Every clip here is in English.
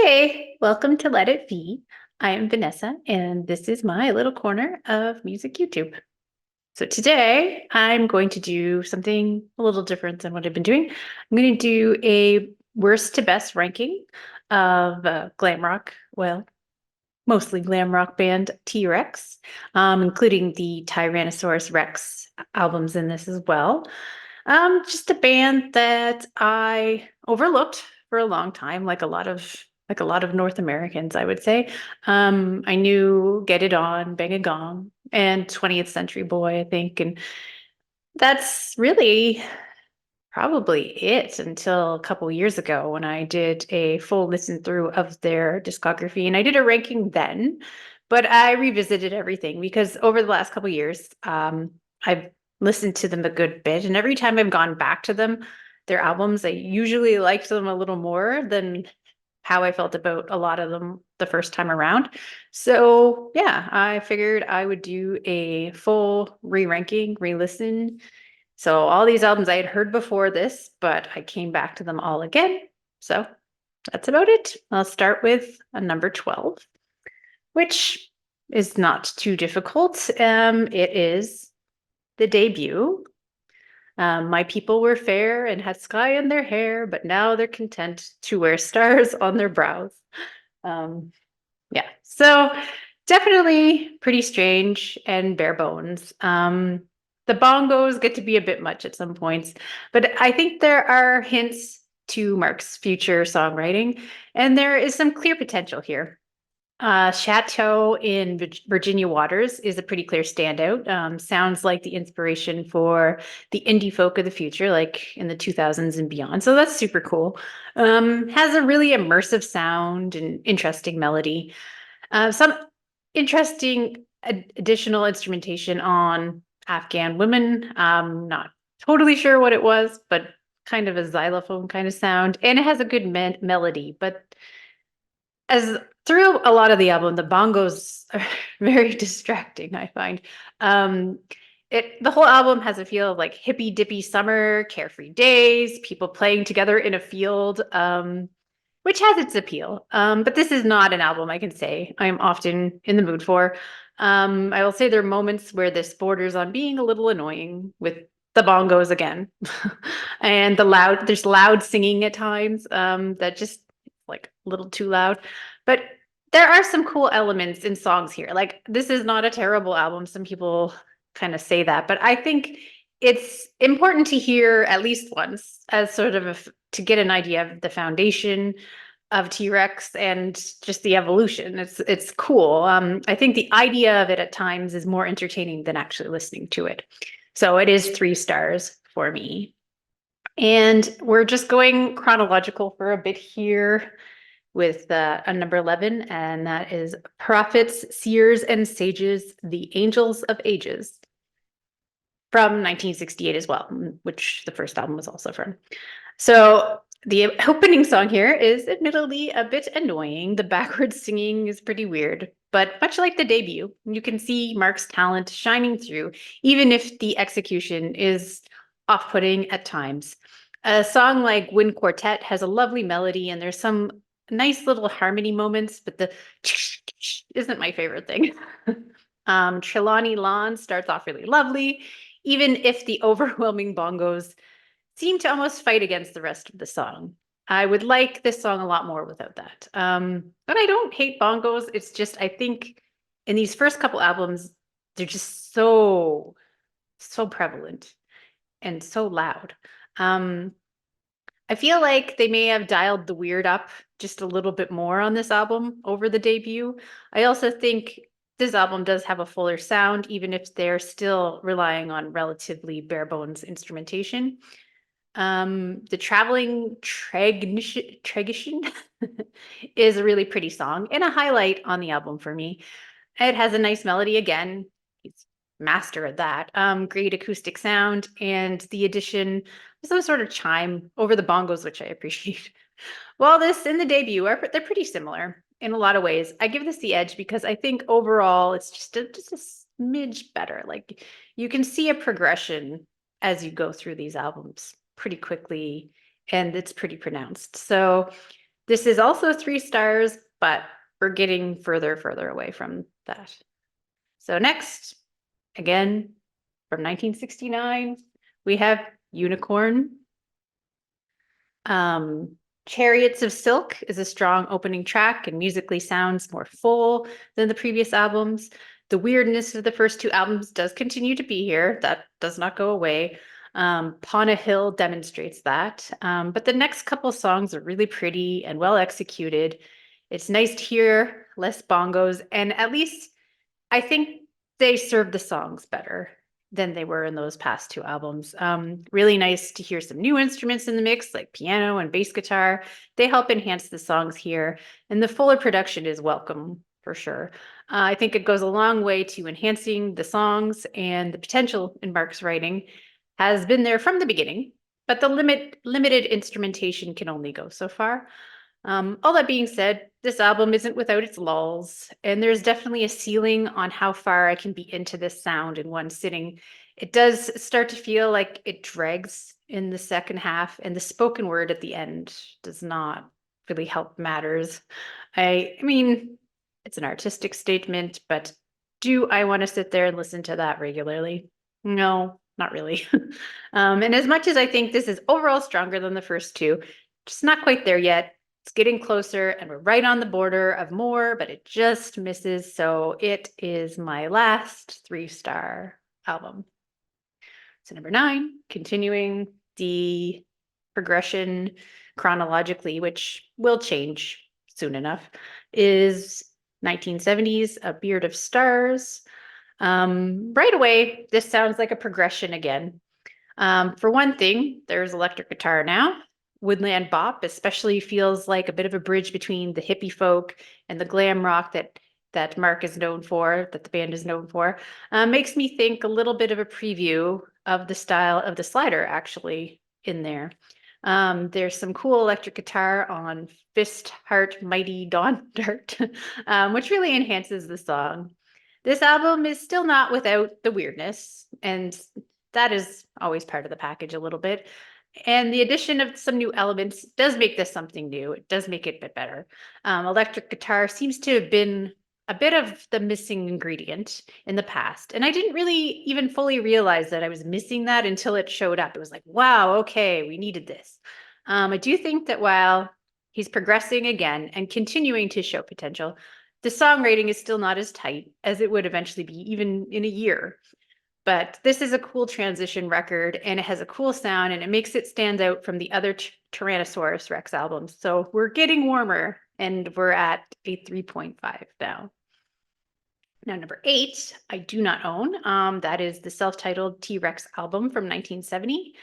Hey, welcome to Let It Be. I am Vanessa, and this is my little corner of music YouTube. So today I'm going to do something a little different than what I've been doing. I'm going to do a worst to best ranking of glam rock, well, mostly glam rock band T-Rex, including the Tyrannosaurus Rex albums in this as well. Just a band that I overlooked for a long time, like a lot of North Americans, I would say. I knew Get It On, Bang a Gong, and 20th Century Boy, I think, and that's really probably it until a couple years ago when I did a full listen through of their discography, and I did a ranking then, but I revisited everything because over the last couple years, I've listened to them a good bit, and every time I've gone back to them, their albums, I usually liked them a little more than how I felt about a lot of them the first time around. So yeah, I figured I would do a full re-ranking, re-listen. So all these albums I had heard before this, but I came back to them all again. So that's about it. I'll start with a number 12, which is not too difficult. It is the debut. My people were fair and had sky in their hair, but now they're content to wear stars on their brows. Um, yeah, so definitely pretty strange and bare bones. The bongos get to be a bit much at some points, but I think there are hints to Mark's future songwriting, and there is some clear potential here. Chateau in Virginia Waters is a pretty clear standout. Sounds like the inspiration for the indie folk of the future, like in the 2000s and beyond. So that's super cool. Has a really immersive sound and interesting melody. Some interesting additional instrumentation on Afghan women. Not totally sure what it was, but kind of a xylophone kind of sound. And it has a good melody, but as through a lot of the album, the bongos are very distracting, I find. Um, the whole album has a feel of like hippy dippy summer, carefree days, people playing together in a field, which has its appeal. But this is not an album I can say I'm often in the mood for. I will say there are moments where this borders on being a little annoying with the bongos again. And there's loud singing at times, that just like a little too loud. But there are some cool elements in songs here. Like this is not a terrible album. Some people kind of say that, but I think it's important to hear at least once as sort of to get an idea of the foundation of T-Rex and just the evolution. It's cool. I think the idea of it at times is more entertaining than actually listening to it. So it is 3 stars for me. And we're just going chronological for a bit here with a number 11, and that is Prophets, Seers, and Sages, the Angels of Ages from 1968 as well, which the first album was also from. So the opening song here is admittedly a bit annoying. The backwards singing is pretty weird, but much like the debut, you can see Mark's talent shining through, even if the execution is off-putting at times. A song like Wind Quartet has a lovely melody, and there's some nice little harmony moments, but the isn't my favorite thing. Trelawney Lawn starts off really lovely, even if the overwhelming bongos seem to almost fight against the rest of the song. I would like this song a lot more without that. But I don't hate bongos. It's just I think in these first couple albums, they're just so prevalent and so loud. Um, I feel like they may have dialed the weird up just a little bit more on this album over the debut. I also think this album does have a fuller sound, even if they're still relying on relatively bare bones instrumentation. The Traveling Tregician is a really pretty song and a highlight on the album for me. It has a nice melody again. He's master at that. Great acoustic sound and the addition of some sort of chime over the bongos, which I appreciate. While this and the debut they're pretty similar in a lot of ways. I give this the edge because I think overall it's just a smidge better. Like you can see a progression as you go through these albums pretty quickly, and it's pretty pronounced. So This is also 3 stars, but we're getting further away from that. So next, again, from 1969, we have Unicorn. Chariots of Silk is a strong opening track and musically sounds more full than the previous albums. The weirdness of the first 2 albums does continue to be here. That does not go away. Pauna Hill demonstrates that. But the next couple songs are really pretty and well executed. It's nice to hear less bongos, and at least I think they serve the songs better than they were in those past 2 albums. Really nice to hear some new instruments in the mix, like piano and bass guitar. They help enhance the songs here, and the fuller production is welcome for sure. I think it goes a long way to enhancing the songs, and the potential in Mark's writing has been there from the beginning, but the limited instrumentation can only go so far. All that being said, this album isn't without its lulls, and there's definitely a ceiling on how far I can be into this sound in one sitting. It does start to feel like it drags in the second half, and the spoken word at the end does not really help matters. I mean, it's an artistic statement, but do I want to sit there and listen to that regularly? No, not really. And as much as I think this is overall stronger than the first 2, just not quite there yet. It's getting closer, and we're right on the border of more, but it just misses. So it is my last 3-star album. So number 9, continuing the progression chronologically, which will change soon enough, is 1970s, A Beard of Stars. Right away, this sounds like a progression again. For one thing, there's electric guitar now. Woodland bop especially feels like a bit of a bridge between the hippie folk and the glam rock that Mark is known for, that the band is known for. Makes me think a little bit of a preview of the style of the slider actually in there. There's some cool electric guitar on Fist Heart Mighty Dawn Dart, which really enhances the song. This album is still not without the weirdness, and that is always part of the package a little bit. And the addition of some new elements does make this something new. It does make it a bit better. Electric guitar seems to have been a bit of the missing ingredient in the past. And I didn't really even fully realize that I was missing that until it showed up. It was like, wow, okay, we needed this. I do think that while he's progressing again and continuing to show potential, the songwriting is still not as tight as it would eventually be, even in a year. But this is a cool transition record, and it has a cool sound, and it makes it stand out from the other Tyrannosaurus Rex albums. So we're getting warmer, and we're at a 3.5 now. Now, number 8, I do not own. That is the self-titled T-Rex album from 1970.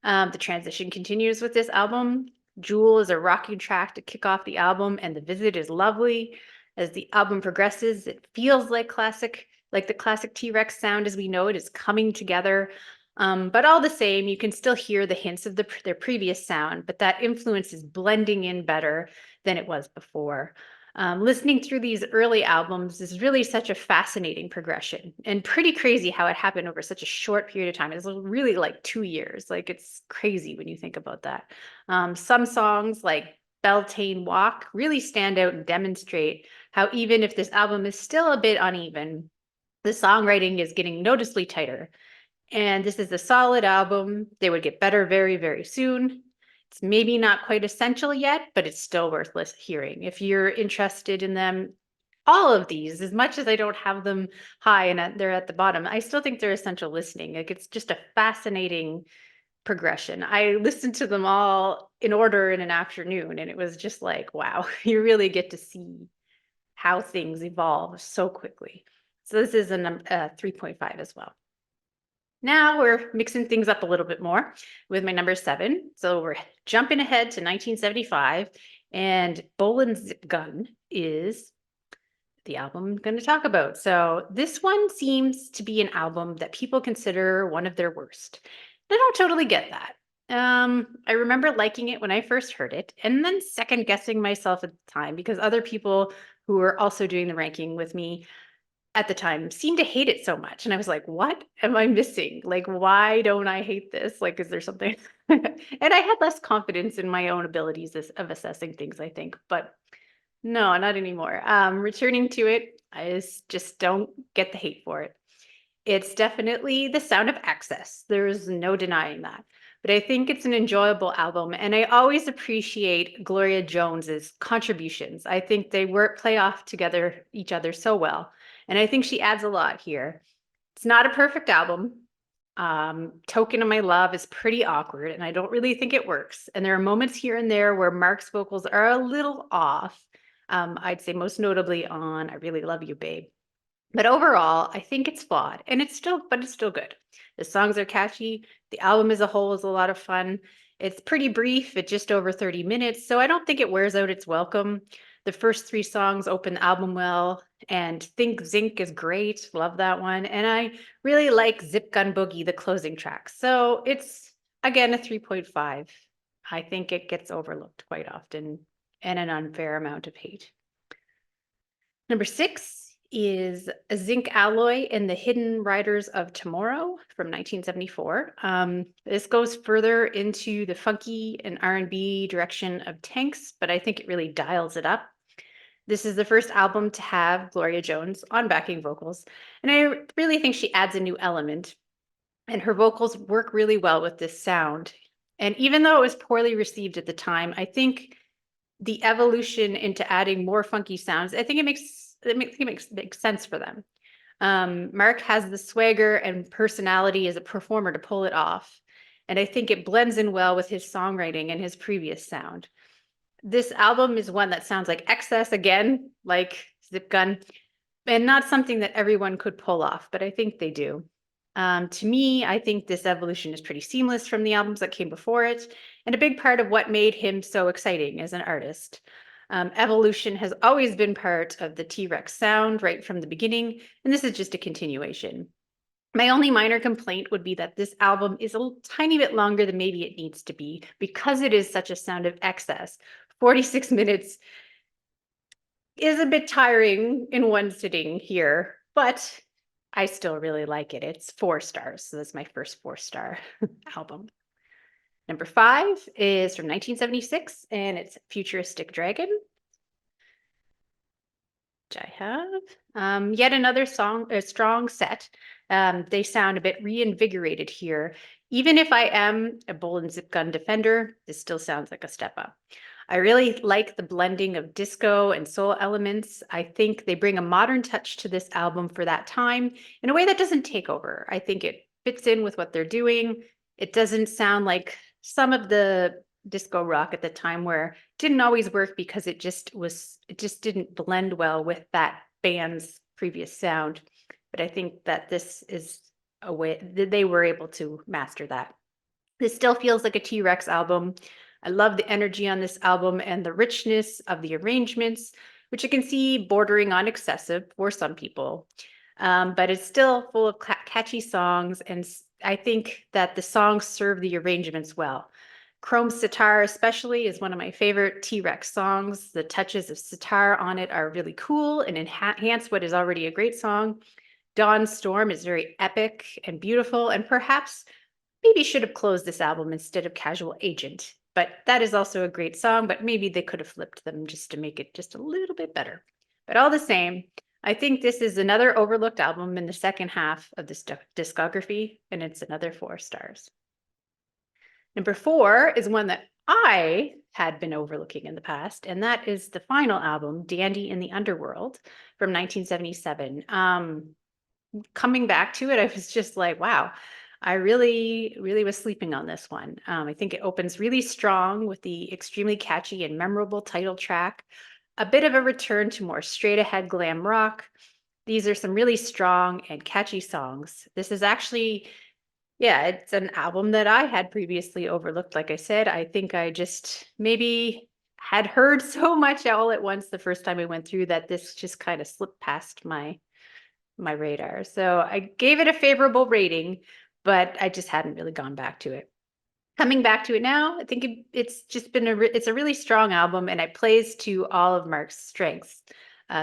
The transition continues with this album. Jewel is a rocking track to kick off the album, and The Visit is lovely. As the album progresses, it feels like the classic T-Rex sound as we know it is coming together. But all the same, you can still hear the hints of their previous sound, but that influence is blending in better than it was before. Listening through these early albums is really such a fascinating progression, and pretty crazy how it happened over such a short period of time. It's really like 2 years. Like, it's crazy when you think about that. Some songs like Beltane Walk really stand out and demonstrate how even if this album is still a bit uneven, the songwriting is getting noticeably tighter. And this is a solid album. They would get better very, very soon. It's maybe not quite essential yet, but it's still worth hearing. If you're interested in them, all of these, as much as I don't have them high and they're at the bottom, I still think they're essential listening. Like, it's just a fascinating progression. I listened to them all in order in an afternoon, and it was just like, wow, you really get to see how things evolve so quickly. So this is a 3.5 as well. Now we're mixing things up a little bit more with my number 7. So we're jumping ahead to 1975, and Bolin's Zip Gun is the album I'm going to talk about. So this one seems to be an album that people consider one of their worst. I don't totally get that. I remember liking it when I first heard it, and then second guessing myself at the time because other people who were also doing the ranking with me at the time seemed to hate it so much. And I was like, what am I missing? Like, why don't I hate this? Like, is there something? And I had less confidence in my own abilities of assessing things, I think. But no, not anymore. Returning to it, just don't get the hate for it. It's definitely the sound of excess. There's no denying that. But I think it's an enjoyable album, and I always appreciate Gloria Jones's contributions. I think they play off together each other so well, and I think she adds a lot here. It's not a perfect album. Token of My Love is pretty awkward, and I don't really think it works. And there are moments here and there where Mark's vocals are a little off. I'd say most notably on I Really Love You, Babe. But overall, I think it's flawed, and it's still good. The songs are catchy. The album as a whole is a lot of fun. It's pretty brief at just over 30 minutes, so I don't think it wears out its welcome. The first 3 songs open the album well, and Think Zinc is great. Love that one. And I really like Zip Gun Boogie, the closing track. So it's, again, a 3.5. I think it gets overlooked quite often and an unfair amount of hate. Number 6 is a Zinc Alloy in the Hidden Riders of Tomorrow from 1974. This goes further into the funky and R&B direction of Tanx, but I think it really dials it up. This is the first album to have Gloria Jones on backing vocals, and I really think she adds a new element, and her vocals work really well with this sound. And even though it was poorly received at the time, I think the evolution into adding more funky sounds, I think it makes sense for them. Mark has the swagger and personality as a performer to pull it off, and I think it blends in well with his songwriting and his previous sound. This album is one that sounds like excess again, like Zip Gun, and not something that everyone could pull off, but I think they do. To me, I think this evolution is pretty seamless from the albums that came before it, and a big part of what made him so exciting as an artist. Evolution has always been part of the T-Rex sound right from the beginning, and this is just a continuation. My only minor complaint would be that this album is a tiny bit longer than maybe it needs to be because it is such a sound of excess. 46 minutes is a bit tiring in one sitting here, but I still really like it. It's 4 stars, so that's my first 4-star album. Number 5 is from 1976, and it's Futuristic Dragon, which I have. Yet another strong set. They sound a bit reinvigorated here. Even if I am a Bull and Zip Gun defender, this still sounds like a step up. I really like the blending of disco and soul elements. I think they bring a modern touch to this album for that time in a way that doesn't take over. I think it fits in with what they're doing. It doesn't sound like some of the disco rock at the time where it didn't always work because it just didn't blend well with that band's previous sound. But I think that this is a way that they were able to master that. This still feels like a T-Rex album. I love the energy on this album and the richness of the arrangements, which you can see bordering on excessive for some people. But it's still full of catchy songs, and I think that the songs serve the arrangements well. Chrome Sitar especially is one of my favorite T-Rex songs. The touches of sitar on it are really cool and enhance what is already a great song. Dawn Storm is very epic and beautiful, and perhaps maybe should have closed this album instead of Casual Agent. But that is also a great song, but maybe they could have flipped them just to make it just a little bit better. But all the same, I think this is another overlooked album in the second half of this discography, and it's another 4 stars. Number 4 is one that I had been overlooking in the past, and that is the final album, Dandy in the Underworld from 1977. Coming back to it, I was just like, wow, I really, really was sleeping on this one. I think it opens really strong with the extremely catchy and memorable title track, a bit of a return to more straight ahead glam rock. These are some really strong and catchy songs. This is actually, yeah, it's an album that I had previously overlooked. Like I said, I think I just maybe had heard so much all at once the first time I went through that this just kind of slipped past my radar. So I gave it a favorable rating, but I just hadn't really gone back to it. Coming back to it now, I think it's just been it's a really strong album, and it plays to all of Mark's strengths.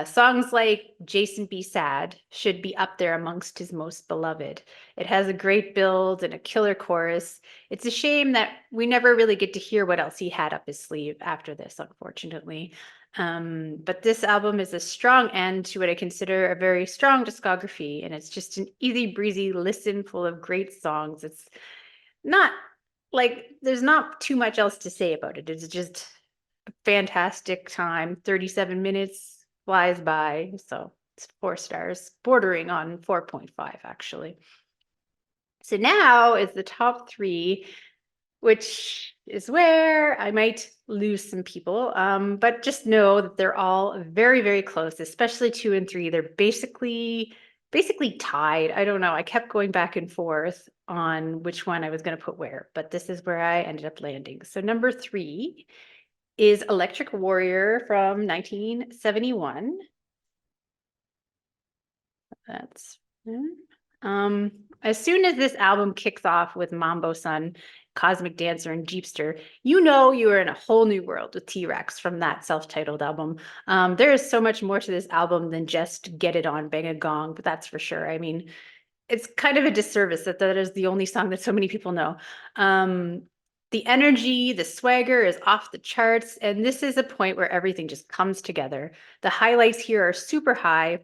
Songs like Jason Be Sad should be up there amongst his most beloved. It has a great build and a killer chorus. It's a shame that we never really get to hear what else he had up his sleeve after this, unfortunately. But this album is a strong end to what I consider a very strong discography, and it's just an easy breezy listen full of great songs. It's not like there's not too much else to say about it. It's just a fantastic time. 37 minutes flies by. So it's 4 stars, bordering on 4.5, actually. So now is the top three, which is where I might lose some people. But just know that they're all very, very close, especially 2 and 3. They're basically tied. I don't know. I kept going back and forth on which one I was going to put where, but this is where I ended up landing. So number 3 is Electric Warrior from 1971. That's as soon as this album kicks off with Mambo Sun, Cosmic Dancer, and Jeepster, you know you are in a whole new world with T-Rex from that self-titled album. There is so much more to this album than just Get It On, Bang a Gong, but that's for sure. I mean, it's kind of a disservice that that is the only song that so many people know. The energy, the swagger is off the charts, and this is a point where everything just comes together. The highlights here are super high.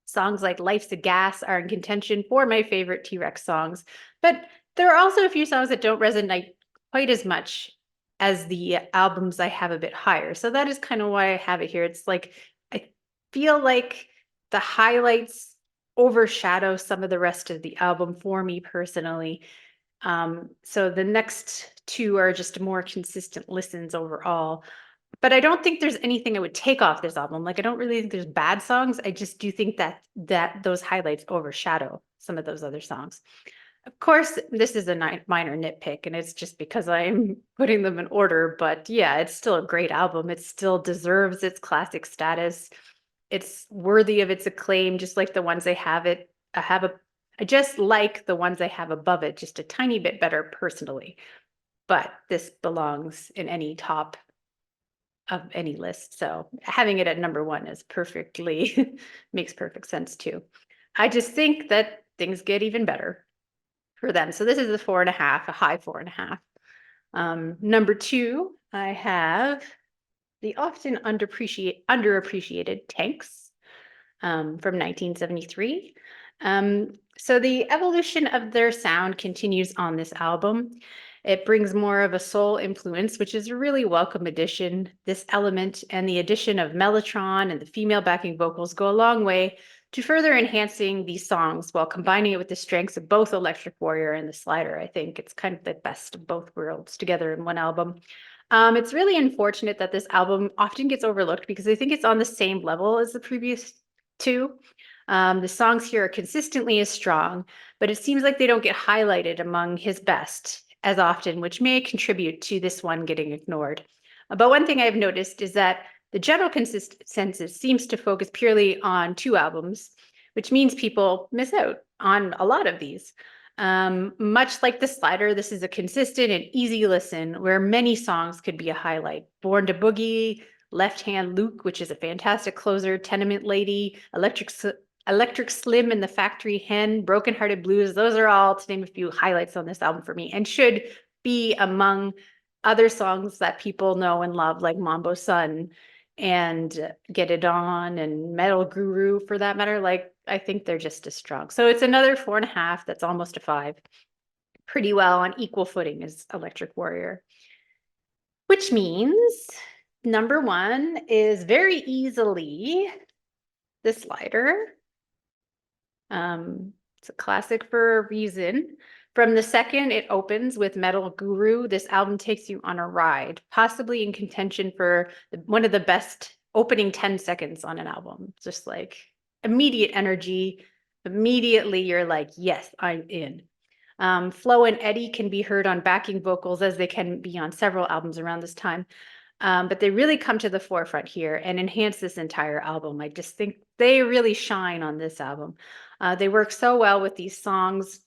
Songs like Life's a Gas are in contention for my favorite T-Rex songs, but there are also a few songs that don't resonate quite as much as the albums I have a bit higher. So that is kind of why I have it here. It's like I feel like the highlights overshadow some of the rest of the album for me personally. So the next two are just more consistent listens overall. But I don't think there's anything I would take off this album. Like I don't really think there's bad songs. I just do think that those highlights overshadow some of those other songs. Of course, this is a minor nitpick, and it's just because I'm putting them in order. But yeah, it's still a great album. It still deserves its classic status. It's worthy of its acclaim, just like the ones I have it. I just like the ones I have above it, just a tiny bit better personally. But this belongs in any top of any list. So having it at number 1 is perfectly makes perfect sense too. I just think that things get even better for them. So this is a 4.5, a high 4.5. Number 2, I have the often underappreciated Tanks from 1973. So the evolution of their sound continues on this album. It brings more of a soul influence, which is a really welcome addition. This element and the addition of Mellotron and the female backing vocals go a long way to further enhancing these songs while combining it with the strengths of both Electric Warrior and the Slider. I think it's kind of the best of both worlds together in one album. It's really unfortunate that this album often gets overlooked because I think it's on the same level as the previous two. The songs here are consistently as strong, but it seems like they don't get highlighted among his best as often, which may contribute to this one getting ignored. But one thing I've noticed is that the general consensus seems to focus purely on 2 albums, which means people miss out on a lot of these. Much like the Slider, this is a consistent and easy listen where many songs could be a highlight. Born to Boogie, Left Hand Luke, which is a fantastic closer, Tenement Lady, Electric Slim and the Factory Hen, Broken Hearted Blues. Those are all, to name a few, highlights on this album for me and should be among other songs that people know and love, like Mambo Sun and Get It On and Metal Guru for that matter. Like, I think they're just as strong. So it's another 4.5. That's almost a 5. Pretty well on equal footing as Electric Warrior. Which means number 1 is very easily the Slider. It's a classic for a reason. From the second it opens with Metal Guru, this album takes you on a ride, possibly in contention for one of the best opening 10 seconds on an album. Just like immediate energy. Immediately you're like, yes, I'm in. Flo and Eddie can be heard on backing vocals as they can be on several albums around this time. But they really come to the forefront here and enhance this entire album. I just think they really shine on this album. They work so well with these songs.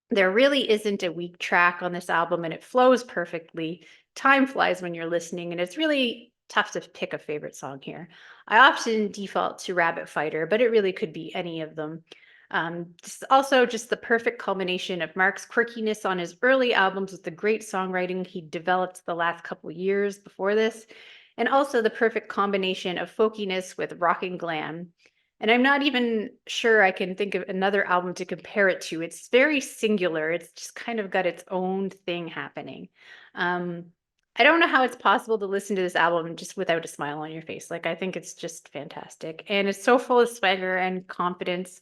There really isn't a weak track on this album, and it flows perfectly. Time flies when you're listening, and it's really tough to pick a favorite song here. I often default to Rabbit Fighter, but it really could be any of them. Also just the perfect culmination of Mark's quirkiness on his early albums with the great songwriting he developed the last couple years before this, and also the perfect combination of folkiness with rock and glam. And I'm not even sure I can think of another album to compare it to. It's very singular. It's just kind of got its own thing happening. Um, I don't know how it's possible to listen to this album just without a smile on your face. Like, I think it's just fantastic. And it's so full of swagger and confidence.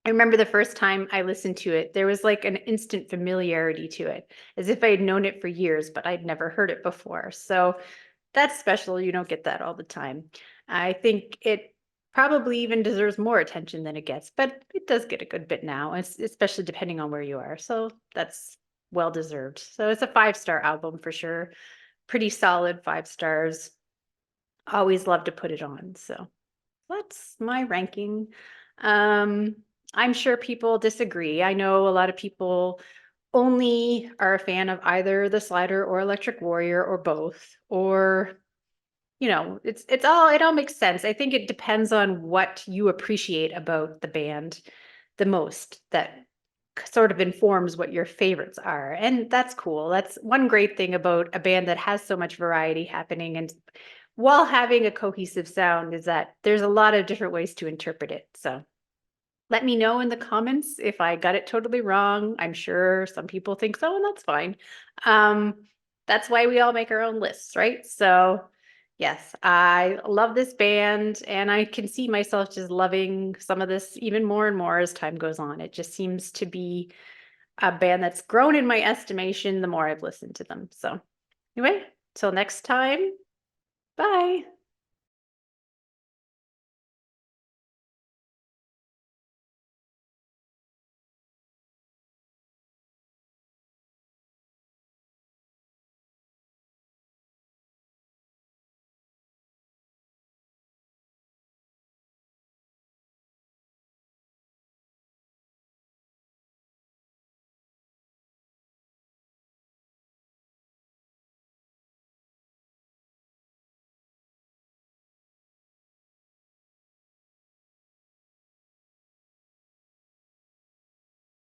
I remember the first time I listened to it, there was like an instant familiarity to it, as if I had known it for years, but I'd never heard it before. So that's special. You don't get that all the time. I think it probably even deserves more attention than it gets, but it does get a good bit now, especially depending on where you are. So that's well deserved. So it's a 5-star album for sure. Pretty solid 5 stars. Always love to put it on. So that's my ranking. Um, I'm sure people disagree. I know a lot of people only are a fan of either the Slider or Electric Warrior or both, or it all makes sense. I think it depends on what you appreciate about the band the most that sort of informs what your favorites are. And that's cool. That's one great thing about a band that has so much variety happening and while having a cohesive sound is that there's a lot of different ways to interpret it. So let me know in the comments if I got it totally wrong. I'm sure some people think so, and that's fine. Um, that's why we all make our own lists, right? So yes, I love this band, and I can see myself just loving some of this even more and more as time goes on. It just seems to be a band that's grown in my estimation the more I've listened to them. So anyway, till next time, bye.